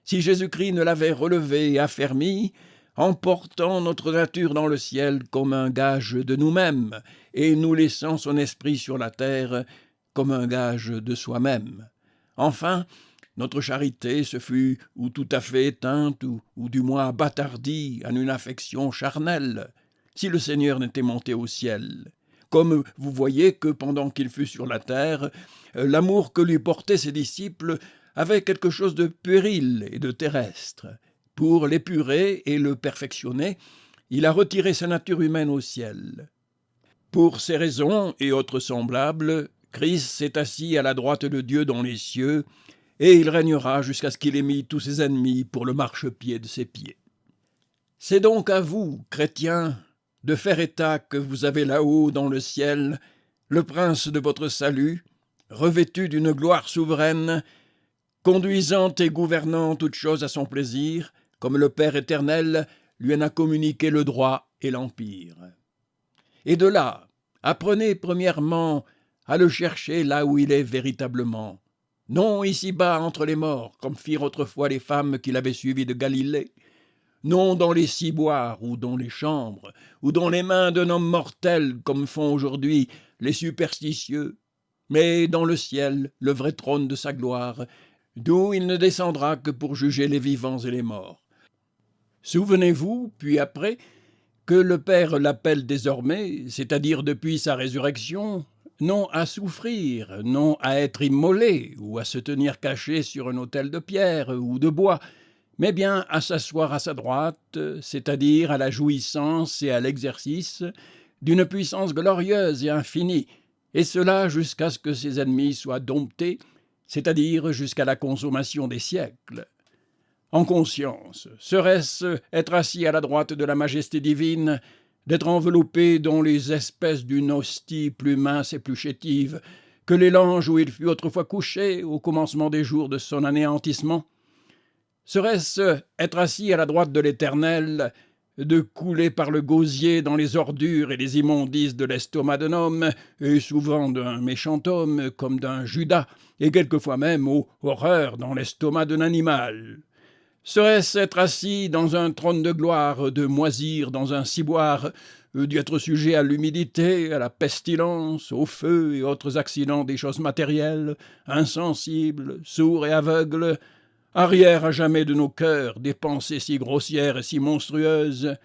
si Jésus-Christ ne l'avait relevé et affermi, emportant notre nature dans le ciel comme un gage de nous-mêmes, et nous laissant son esprit sur la terre comme un gage de soi-même. Enfin, notre charité se fût ou tout à fait éteinte, ou du moins bâtardie en une affection charnelle, si le Seigneur n'était monté au ciel. Comme vous voyez que pendant qu'il fut sur la terre, l'amour que lui portaient ses disciples avait quelque chose de puéril et de terrestre. Pour l'épurer et le perfectionner, il a retiré sa nature humaine au ciel. Pour ces raisons et autres semblables, Christ s'est assis à la droite de Dieu dans les cieux, et il régnera jusqu'à ce qu'il ait mis tous ses ennemis pour le marchepied de ses pieds. C'est donc à vous, chrétiens, de faire état que vous avez là-haut dans le ciel le prince de votre salut, revêtu d'une gloire souveraine, conduisant et gouvernant toutes choses à son plaisir, comme le Père éternel lui en a communiqué le droit et l'empire. Et de là, apprenez premièrement à le chercher là où il est véritablement, non ici-bas entre les morts, comme firent autrefois les femmes qui l'avaient suivi de Galilée, non dans les ciboires ou dans les chambres, ou dans les mains d'un homme mortel, comme font aujourd'hui les superstitieux, mais dans le ciel, le vrai trône de sa gloire, d'où il ne descendra que pour juger les vivants et les morts. Souvenez-vous, puis après, que le Père l'appelle désormais, c'est-à-dire depuis sa résurrection, non à souffrir, non à être immolé, ou à se tenir caché sur un autel de pierre ou de bois, mais bien à s'asseoir à sa droite, c'est-à-dire à la jouissance et à l'exercice d'une puissance glorieuse et infinie, et cela jusqu'à ce que ses ennemis soient domptés, c'est-à-dire jusqu'à la consommation des siècles. En conscience, serait-ce être assis à la droite de la majesté divine, d'être enveloppé dans les espèces d'une hostie plus mince et plus chétive que les langes où il fut autrefois couché au commencement des jours de son anéantissement? Serait-ce être assis à la droite de l'Éternel, de couler par le gosier dans les ordures et les immondices de l'estomac d'un homme, et souvent d'un méchant homme comme d'un Judas, et quelquefois même, ô horreur, dans l'estomac d'un animal? Serait-ce être assis dans un trône de gloire, de moisir dans un ciboire, d'y être sujet à l'humidité, à la pestilence, au feu et autres accidents des choses matérielles, insensibles, sourds et aveugles, arrière à jamais de nos cœurs des pensées si grossières et si monstrueuses?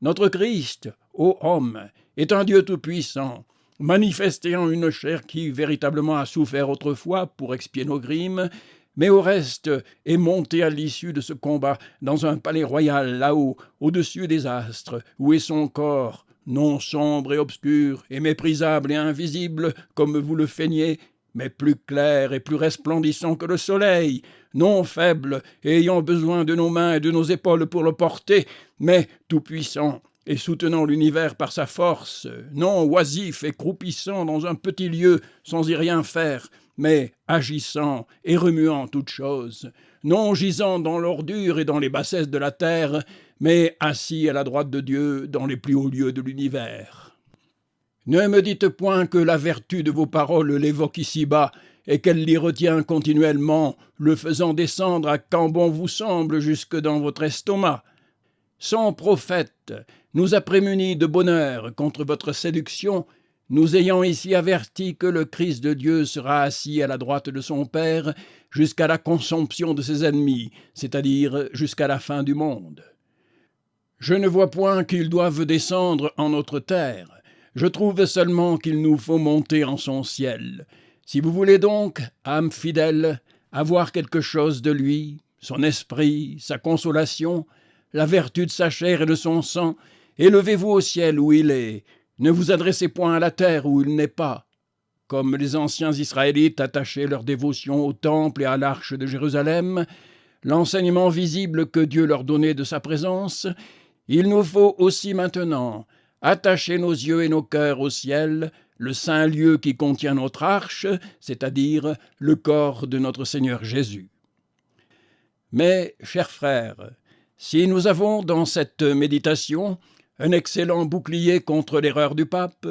Notre Christ, ô homme, est un Dieu tout-puissant, manifesté en une chair qui véritablement a souffert autrefois pour expier nos crimes, mais au reste est monté à l'issue de ce combat dans un palais royal là-haut, au-dessus des astres, où est son corps, non sombre et obscur, et méprisable et invisible, comme vous le feignez, mais plus clair et plus resplendissant que le soleil, non faible et ayant besoin de nos mains et de nos épaules pour le porter, mais tout-puissant et soutenant l'univers par sa force, non oisif et croupissant dans un petit lieu sans y rien faire, mais agissant et remuant toutes choses, non gisant dans l'ordure et dans les bassesses de la terre, mais assis à la droite de Dieu dans les plus hauts lieux de l'univers. Ne me dites point que la vertu de vos paroles l'évoque ici-bas, et qu'elle l'y retient continuellement, le faisant descendre à quand bon vous semble jusque dans votre estomac. Son prophète nous a prémunis de bonheur contre votre séduction, nous ayant ici avertis que le Christ de Dieu sera assis à la droite de son Père jusqu'à la consomption de ses ennemis, c'est-à-dire jusqu'à la fin du monde. Je ne vois point qu'ils doivent descendre en notre terre. Je trouve seulement qu'il nous faut monter en son ciel. Si vous voulez donc, âme fidèle, avoir quelque chose de lui, son esprit, sa consolation, la vertu de sa chair et de son sang, élevez-vous au ciel où il est. Ne vous adressez point à la terre où il n'est pas. Comme les anciens Israélites attachaient leur dévotion au temple et à l'arche de Jérusalem, l'enseignement visible que Dieu leur donnait de sa présence, il nous faut aussi maintenant attacher nos yeux et nos cœurs au ciel, le saint lieu qui contient notre arche, c'est-à-dire le corps de notre Seigneur Jésus. Mais, chers frères, si nous avons dans cette méditation un excellent bouclier contre l'erreur du pape,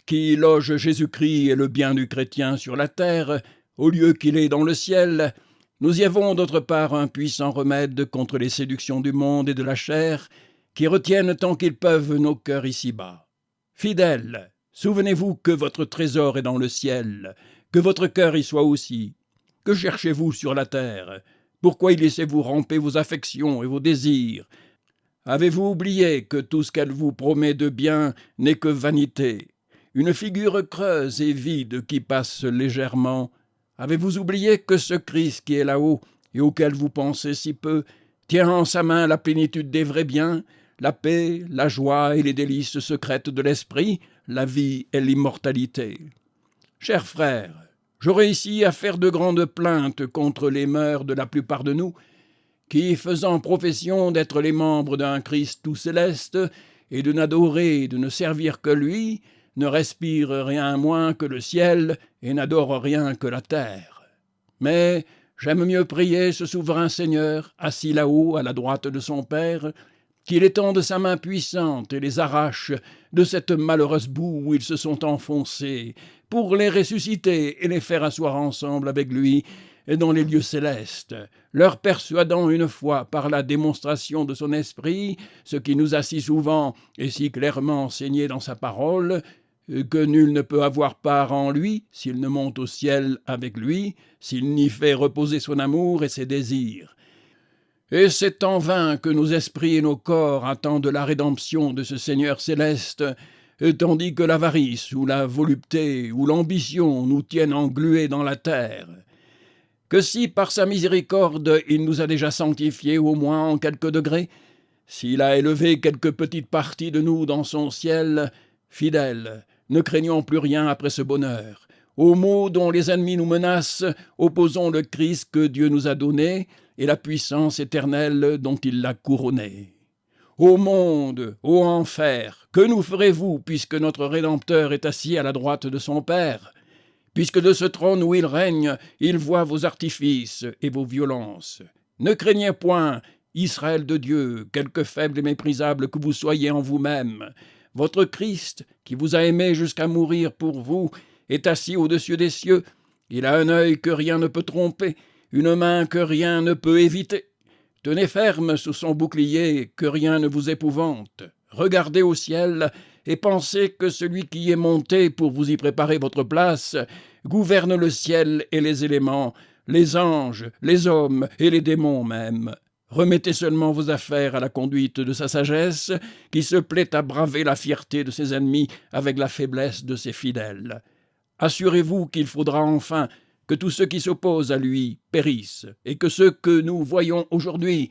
qui loge Jésus-Christ et le bien du chrétien sur la terre, au lieu qu'il est dans le ciel, nous y avons d'autre part un puissant remède contre les séductions du monde et de la chair, qui retiennent tant qu'ils peuvent nos cœurs ici-bas. Fidèles, souvenez-vous que votre trésor est dans le ciel, que votre cœur y soit aussi. Que cherchez-vous sur la terre? Pourquoi y laissez-vous ramper vos affections et vos désirs? Avez-vous oublié que tout ce qu'elle vous promet de bien n'est que vanité, une figure creuse et vide qui passe légèrement? Avez-vous oublié que ce Christ qui est là-haut et auquel vous pensez si peu tient en sa main la plénitude des vrais biens, la paix, la joie et les délices secrètes de l'esprit, la vie et l'immortalité? Chers frères, j'aurais ici à faire de grandes plaintes contre les mœurs de la plupart de nous, qui, faisant profession d'être les membres d'un Christ tout céleste, et de n'adorer et de ne servir que lui, ne respirent rien moins que le ciel et n'adorent rien que la terre. Mais j'aime mieux prier ce souverain Seigneur, assis là-haut à la droite de son Père, qu'il étende sa main puissante et les arrache de cette malheureuse boue où ils se sont enfoncés, pour les ressusciter et les faire asseoir ensemble avec lui dans les lieux célestes, leur persuadant une fois par la démonstration de son esprit, ce qui nous a si souvent et si clairement enseigné dans sa parole, que nul ne peut avoir part en lui s'il ne monte au ciel avec lui, s'il n'y fait reposer son amour et ses désirs. Et c'est en vain que nos esprits et nos corps attendent la rédemption de ce Seigneur céleste, tandis que l'avarice ou la volupté ou l'ambition nous tiennent englués dans la terre. Que si par sa miséricorde il nous a déjà sanctifiés au moins en quelques degrés, s'il a élevé quelque petite partie de nous dans son ciel, fidèles, ne craignons plus rien après ce bonheur. Aux maux dont les ennemis nous menacent, opposons le Christ que Dieu nous a donné et la puissance éternelle dont il l'a couronné. Ô monde, ô enfer, que nous ferez-vous puisque notre Rédempteur est assis à la droite de son Père? Puisque de ce trône où il règne, il voit vos artifices et vos violences. Ne craignez point, Israël de Dieu, quelque faible et méprisable que vous soyez en vous-même. Votre Christ, qui vous a aimé jusqu'à mourir pour vous, est assis au-dessus des cieux. Il a un œil que rien ne peut tromper, une main que rien ne peut éviter. Tenez ferme sous son bouclier, que rien ne vous épouvante. Regardez au ciel et pensez que celui qui y est monté pour vous y préparer votre place gouverne le ciel et les éléments, les anges, les hommes et les démons même. Remettez seulement vos affaires à la conduite de sa sagesse, qui se plaît à braver la fierté de ses ennemis avec la faiblesse de ses fidèles. Assurez-vous qu'il faudra enfin que tous ceux qui s'opposent à lui périssent, et que ceux que nous voyons aujourd'hui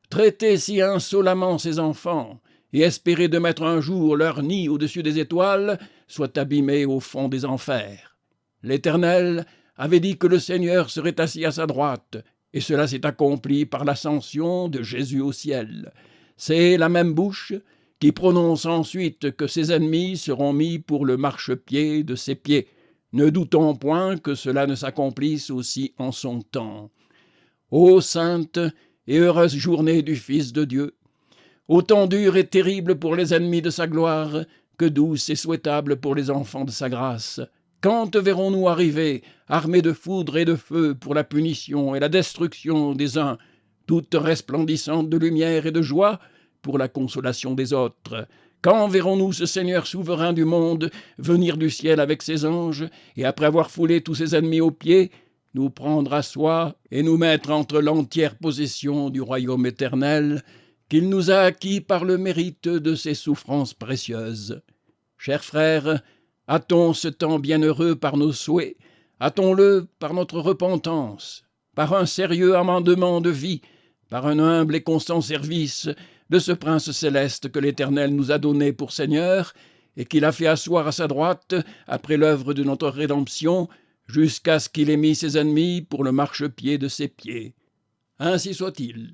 traiter si insolemment ses enfants, et espérer de mettre un jour leur nid au-dessus des étoiles, soient abîmés au fond des enfers. L'Éternel avait dit que le Seigneur serait assis à sa droite, et cela s'est accompli par l'ascension de Jésus au ciel. C'est la même bouche qui prononce ensuite que ses ennemis seront mis pour le marchepied de ses pieds. Ne doutons point que cela ne s'accomplisse aussi en son temps. Ô sainte et heureuse journée du Fils de Dieu, autant dure et terrible pour les ennemis de sa gloire que douce et souhaitable pour les enfants de sa grâce. Quand te verrons-nous arriver, armés de foudre et de feu pour la punition et la destruction des uns, toutes resplendissantes de lumière et de joie pour la consolation des autres? Quand verrons-nous ce Seigneur souverain du monde venir du ciel avec ses anges, et après avoir foulé tous ses ennemis aux pieds, nous prendre à soi et nous mettre entre l'entière possession du royaume éternel qu'il nous a acquis par le mérite de ses souffrances précieuses? Chers frères, hâtons ce temps bienheureux par nos souhaits, hâtons-le par notre repentance, par un sérieux amendement de vie, par un humble et constant service de ce Prince céleste que l'Éternel nous a donné pour Seigneur et qu'il a fait asseoir à sa droite après l'œuvre de notre rédemption, jusqu'à ce qu'il ait mis ses ennemis pour le marchepied de ses pieds. Ainsi soit-il.